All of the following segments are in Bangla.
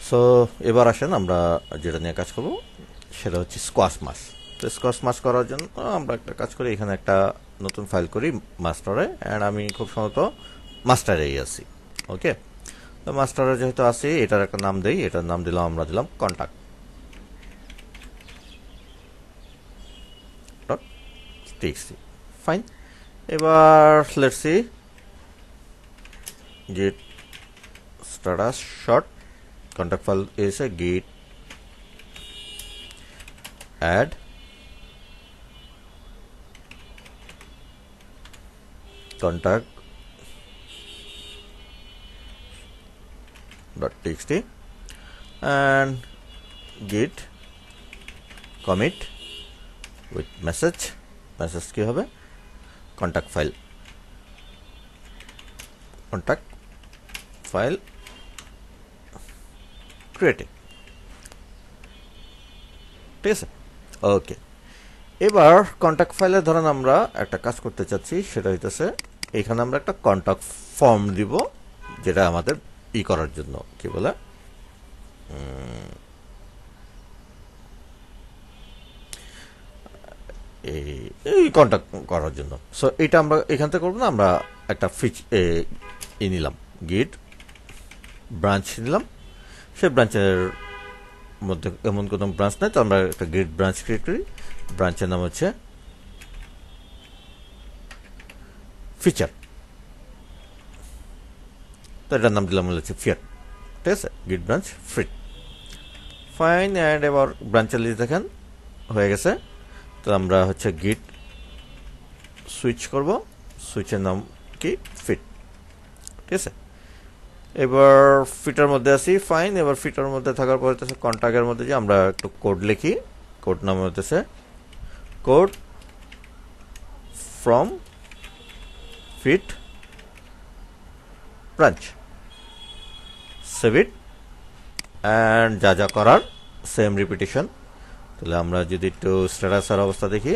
সো এবার আসেন আমরা যেটা নিয়ে কাজ করব সেটা হচ্ছে স্কোয়াশ মাস। তো স্কোয়াশ মাস করার জন্য আমরা একটা কাজ করি, এখানে একটা নতুন ফাইল করি মাস্টারে, অ্যান্ড আমি খুব সম্ভবত মাস্টারেই আছি। ওকে, তো মাস্টারে যেহেতু আছি এটার একটা নাম দেই, এটার নাম দিলাম, আমরা দিলাম কন্টাক্ট ডট টিএক্সটি। ফাইন, এবার let's see git status short contact file is a git add contact .txt and git commit with message কি হবে contact file creating, ঠিক আছে। ওকে, এবার কন্ট্যাক্ট ফাইলে ধরেন আমরা একটা কাজ করতে চাচ্ছি, সেটা হইতেছে এখানে আমরা একটা কন্ট্যাক্ট ফর্ম দিব, যেটা আমাদের করার জন্য কি বলে এই কন্ট্যাক্ট করার জন্য। সো এটা আমরা এখান থেকে করবো না, আমরা একটা নিলাম গিট ব্রাঞ্চ নিলাম, সেই ব্রাঞ্চের মধ্যে এমন কোনো ব্রাঞ্চ নেই, তো আমরা একটা গিট ব্রাঞ্চ ক্রিয়েট করি। ব্রাঞ্চের নাম হচ্ছে ফিচার, তো এটার নাম দিলাম হচ্ছে ফিয়ার, ঠিক আছে, গিট ব্রাঞ্চ ফ্রি। ফাইন, অ্যান্ড এবার ব্রাঞ্চের লিস্ট দেখেন হয়ে গেছে। তো আমরা হচ্ছে গিট সুইচ করব, সুইচের নাম কি ফিট, ঠিক আছে। এবার ফিটার মধ্যে আসি। ফাইন, এবার ফিটার মধ্যে থাকার পর হচ্ছে কন্ট্যাক্টের মধ্যে যে আমরা একটু কোড লিখি, কোড নাম হতেছে code from feat branch, save it, and যা যা করার সেম রিপিটিশন। তাহলে আমরা যদি একটু স্ট্যাটাসের অবস্থা দেখি,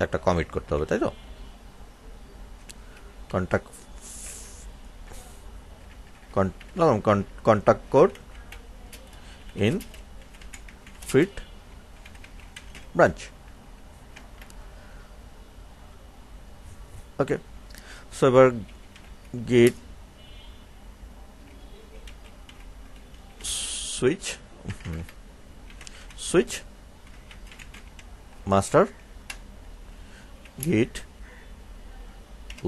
একটা কমিট করতে হবে, তাই তো। Contact code in feat branch. Okay, so এবার git switch master git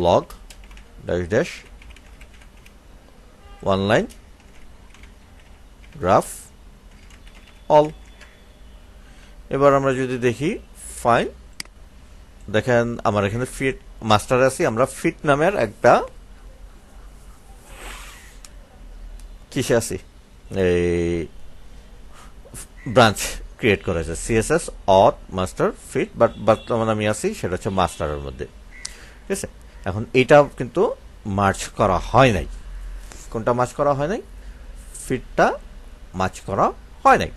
log dash one line graph all। এবার আমরা যদি দেখি, ফাইন, দেখেন আমার এখানে ফিট মাস্টার আছি, আমরা ফিট নামের একটা কিসে আছি, এই ব্রাঞ্চ ক্রিয়েট করেছে, সিএসএস অথ মাস্টার ফিট, বাট বর্তমানে আমি আছি সেটা হচ্ছে মাস্টারের মধ্যে, ঠিক আছে। এখন এটা কিন্তু মার্চ করা হয় নাই। কোনটা মার্চ করা হয় নাই? ফিটটা মার্চ করা হয় নাই।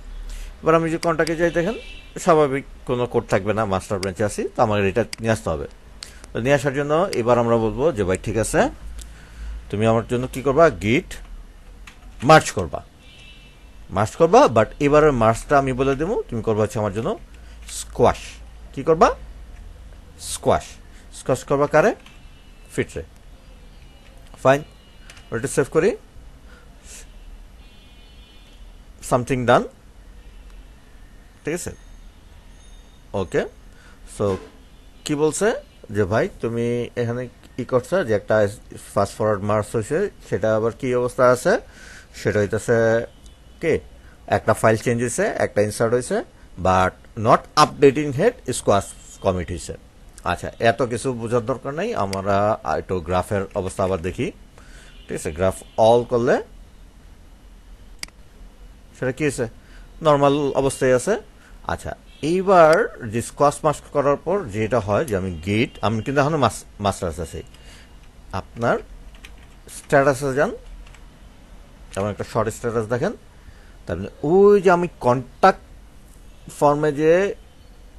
এবার আমি যে কোনটাকে যাই, দেখেন স্বাভাবিক কোনো কোড থাকবে না, মাস্টার ব্রাঞ্চে আসি, তো আমাকে এটা নিয়ে আসতে হবে। তো নিয়ে আসার জন্য এবার আমরা বলবো যে ভাই ঠিক আছে, তুমি আমার জন্য কি করবা, গিট মার্চ করবা, বাট এবারের মার্চটা আমি বলে দেবো, তুমি করবা হচ্ছে আমার জন্য স্কোয়াশ। কি করবা? স্কোয়াশ করবা কারে? ফিটরে। ফাইন, ওটা সেভ করি, সামথিং ডান, ঠিক আছে। ওকে, সো কি বলছে যে ভাই তুমি এখানে কি করছো, যে একটা ফাস্ট ফরওয়ার্ড মার্চ হয়েছে, সেটা আবার কি অবস্থা আছে, সেটা হইতেছে কে একটা ফাইল চেঞ্জ হয়েছে, একটা ইনসার্ট হয়েছে, but not updating head squash commit হয়েছে। আচ্ছা, এত কিছু বোঝার দরকার নাই, আমরা একটু গ্রাফের অবস্থা আবার দেখি, ঠিক আছে। গ্রাফ অল করলে সেটা কি হয়েছে, নর্মাল অবস্থায় আছে। আচ্ছা, এইবার যে স্কোয়াশ মাস্ক করার পর যেটা হয়, যে আমি গেট, আমি কিন্তু এখনো মাস্টার্স আছে, আপনার স্ট্যাটাসে যান, এবং একটা শর্ট স্ট্যাটাস দেখেন। তার মানে ওই যে আমি কন্ট্যাক্ট ফর্মে যে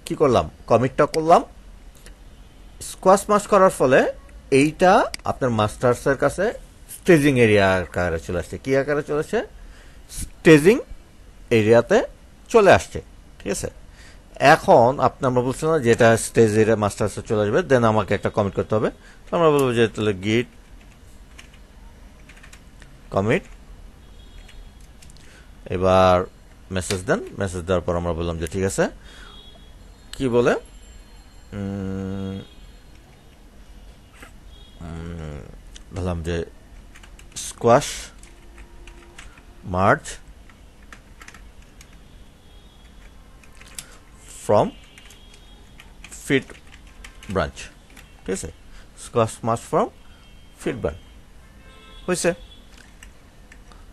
কি করলাম, কমিটটা করলাম, স্কোয়াশ মাস করার ফলে এইটা আপনার মাস্টার্সের কাছে স্টেজিং এরিয়া আকারে চলে আসছে। কি আকারে চলে আসছে? স্টেজিং এরিয়াতে চলে আসছে, ঠিক আছে। এখন আমরা বলছিলাম না যে এটা স্টেজ এরিয়া মাস্টার্সে চলে আসবে, দেন আমাকে একটা কমিট করতে হবে। তো আমরা বলবো যে তাহলে গিট কমিট, এবার মেসেজ দেন। মেসেজ দেওয়ার পর আমরা বললাম যে ঠিক আছে, কি বলে বললাম যে squash merge from feat branch, ঠিক আছে। Squash merge from feat branch হয়েছে।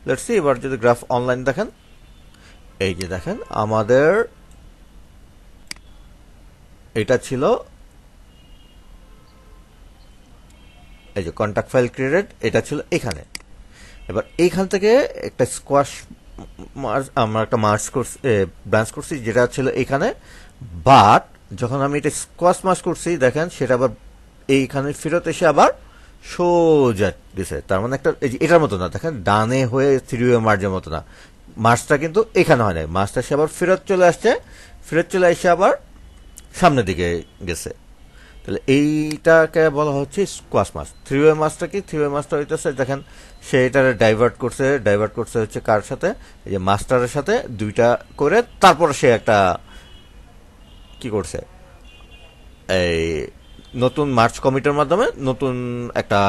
লেটস সি এবার যদি গ্রাফ অনলাইন দেখেন, এই যে দেখেন আমাদের এটা ছিল এই যে কন্ট্যাক্ট ফাইল ক্রিয়েটেড, এটা ছিল এখানে। এবার এইখান থেকে একটা স্কোয়াশ আমরা একটা মার্জ করছি, ব্রাঞ্চ করছি, যেটা ছিল এখানে। বাট যখন আমি এটা স্কোয়াশ মার্জ করছি দেখেন সেটা আবার এইখানে ফেরত এসে আবার সোজা গেছে। তার মানে একটা এটার মতো না, দেখেন ডানে হয়ে থ্রি ওয়ে মার্জের মতো না, মার্জটা কিন্তু এখানে হয় নাই, মার্জটা সে আবার ফেরত চলে আসছে, ফেরত চলে এসে আবার সামনের দিকে গেছে। তাহলে এইটাকে বলা হচ্ছে স্কোয়াশ মাছ। থ্রি ওয়ে মাছটা কি? থ্রি ওয়ে মাছটা হইতেছে দেখেন সে এটারে ডাইভার্ট করছে হচ্ছে কার সাথে? এই যে মাস্টারের সাথে দুইটা করে, তারপর সে একটা কি করছে, এই নতুন মার্চ কমিটির মাধ্যমে নতুন একটা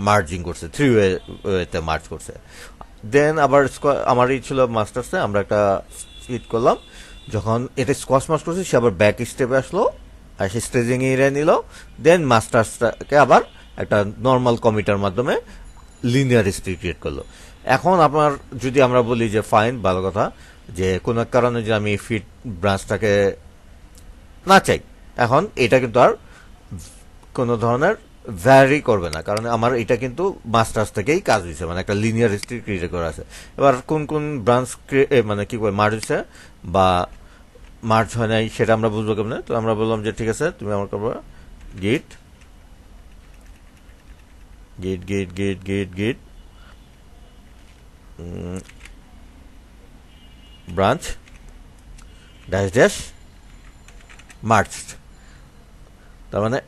মার্জিং করছে, থ্রি ওয়েতে মার্চ করছে। দেন আবার আমার এই ছিল মাস্টার্সে, আমরা একটা হিট করলাম, যখন এটা স্কোয়াশ মার্চ করছে সে আবার ব্যাক স্টেপে আসলো, আর সে স্টেজিং এরিয়া নিল। দেন মাস্টার্সটাকে আবার একটা নর্মাল কমিটার মাধ্যমে লিনিয়ার স্ট্রিক ক্রিয়েট করলো। এখন আপনার যদি আমরা বলি যে ফাইন, ভালো কথা, যে কোনো এক কারণে যে আমি ফিট ব্রাঞ্চটাকে না চাই, এখন এটা কিন্তু আর কোনো ধরনের ভ্যারি করবে না, কারণ আমার এটা কিন্তু মাস্টার্স থেকেই কাজ হয়েছে, মানে একটা লিনিয়ার স্ট্রিক ক্রিয়েট করা আছে। এবার কোন কোন ব্রাঞ্চ মানে কি করে মার্জ হয়েছে বা মার্চ হয় নাই সেটা আমরা বুঝবো কেমনে? তো আমরা বললাম যে ঠিক আছে, তুমি আমার করবো গিট গিট গিট গিট গিট গিট ব্রাঞ্চ ড্যাশ ড্যাশ মার্চ। তার মানে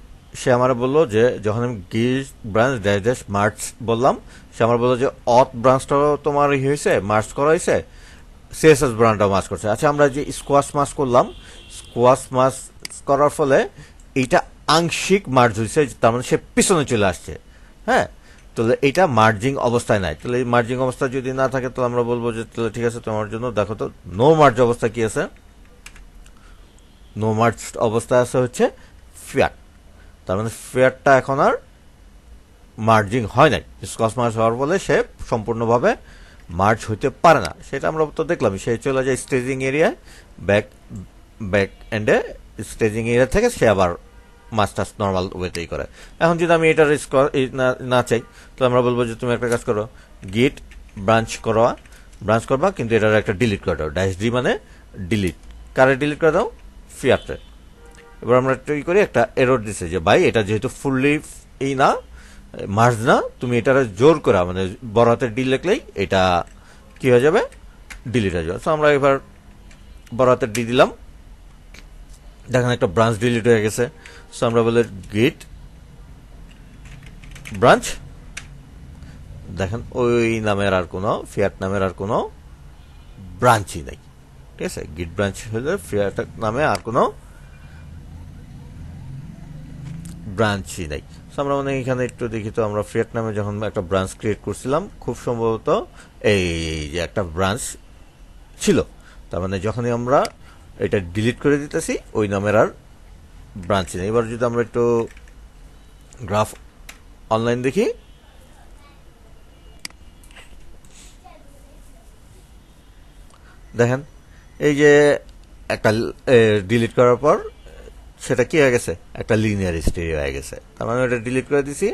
সে আমার বললো যে যখন আমি গিট ব্রাঞ্চ ড্যাশ ড্যাশ মার্চ বললাম, সে আমার বললো যে অথ ব্রাঞ্চটাও তোমার হয়েছে, মার্চ করা হয়েছে, সিএসএস ব্রাঞ্চটাও মার্চ করছে। আচ্ছা, আমরা যে স্কোয়াশ মার্চ করলাম, স্কোয়াশ মার্চ করার ফলে এইটা আংশিক মার্জ হয়েছে, তার মানে সে পিছনে চলে আসছে। হ্যাঁ, তাহলে এইটা মার্জিং অবস্থায় নাই। তাহলে এই মার্জিং অবস্থা যদি না থাকে তাহলে আমরা বলবো যে তাহলে ঠিক আছে, তোমার জন্য দেখো তো নো মার্জ অবস্থা কি আছে। নো মার্জ অবস্থা আছে হচ্ছে ফিয়াট, তার মানে ফিয়াটটা এখন আর মার্জিং হয় নাই। স্কোয়াশ মার্চ হওয়ার ফলে সে সম্পূর্ণভাবে মার্চ হইতে পারে না, সেটা আমরা তো দেখলাম। সে চলে যায় স্টেজিং এরিয়ায়, ব্যাক এন্ডে স্টেজিং এরিয়া থেকে সে আবার মাস্টার্স নর্মাল ওয়েতেই করে। এখন যদি আমি এটার না চাই, তো আমরা বলবো যে তুমি একটা কাজ করো, গিট ব্রাঞ্চ করবা, কিন্তু এটার একটা ডিলিট করে দাও, ড্যাশ ডি মানে ডিলিট। কারে ডিলিট করে দাও? ফিয়াটে। এবার আমরা কি করি, একটা এরর দিছে যে ভাই এটা যেহেতু ফুললি এই না, মার্জ না, তুমি এটার জোর করা মানে বড় হাতের ডি লিখলেই এটা কি হয়ে যাবে, ডিলিট হয়ে যাবে। তো আমরা এবার বড় হাতের ডি দিলাম, দেখেন একটা ব্রাঞ্চ ডিলিট হয়ে গেছে। সো আমরা বলি গিট ব্রাঞ্চ, দেখেন ওই নামের আর কোনো ফিয়াট নামের আর কোনো ব্রাঞ্চই নাই, ঠিক আছে। গিট ব্রাঞ্চ হলে ফিয়াট নামে আর কোনো ব্রাঞ্চই নাই। আমরা মানে এখানে একটু দেখি তো, আমরা ফিয়াট নামে যখন একটা ব্রাঞ্চ ক্রিয়েট করছিলাম, খুব সম্ভবত এই যে একটা ব্রাঞ্চ ছিল, তার মানে যখনই আমরা এটা ডিলিট করে দিতেছি ওই নামের আর ব্রাঞ্চ নেই। এবার যদি আমরা একটু গ্রাফ অনলাইন দেখি, দেখেন এই যে একটা ডিলিট করার পর সেটা কি হয়ে গেছে, একটা লিনিয়ার স্টেরি হয়ে গেছে। তার মানে ওটা ডিলিট করে দিছি,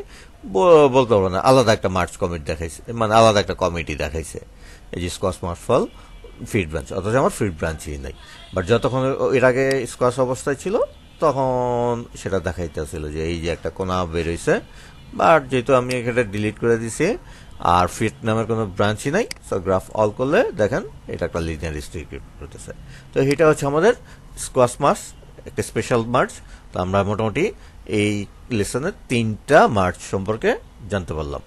বলতে পারবো না আলাদা একটা মার্চ কমিটি দেখাইছে, মানে আলাদা একটা কমিটি দেখাইছে, এই যে স্কোয়াশ মার্চফল ফিড ব্রাঞ্চ, অথচ আমার ফিড ব্রাঞ্চই নাই। বাট যতক্ষণ এর আগে স্কোয়াশ অবস্থায় ছিল তখন সেটা দেখাইতেছিল যে এই যে একটা কোনা বেরোইছে। বাট যেহেতু আমি এখানে ডিলিট করে দিছি আর ফিট নামের কোনো ব্রাঞ্চই নাই, সো গ্রাফ অল করলে দেখেন এটা একটা লিনিয়ার স্ট্রিক করতেছে। তো এটা হচ্ছে আমাদের স্কোয়াশ মার্চ, একটা স্পেশাল মার্চ। তো আমরা মোটামুটি এই লেসনের 3টা মার্চ সম্পর্কে জানতে পারলাম।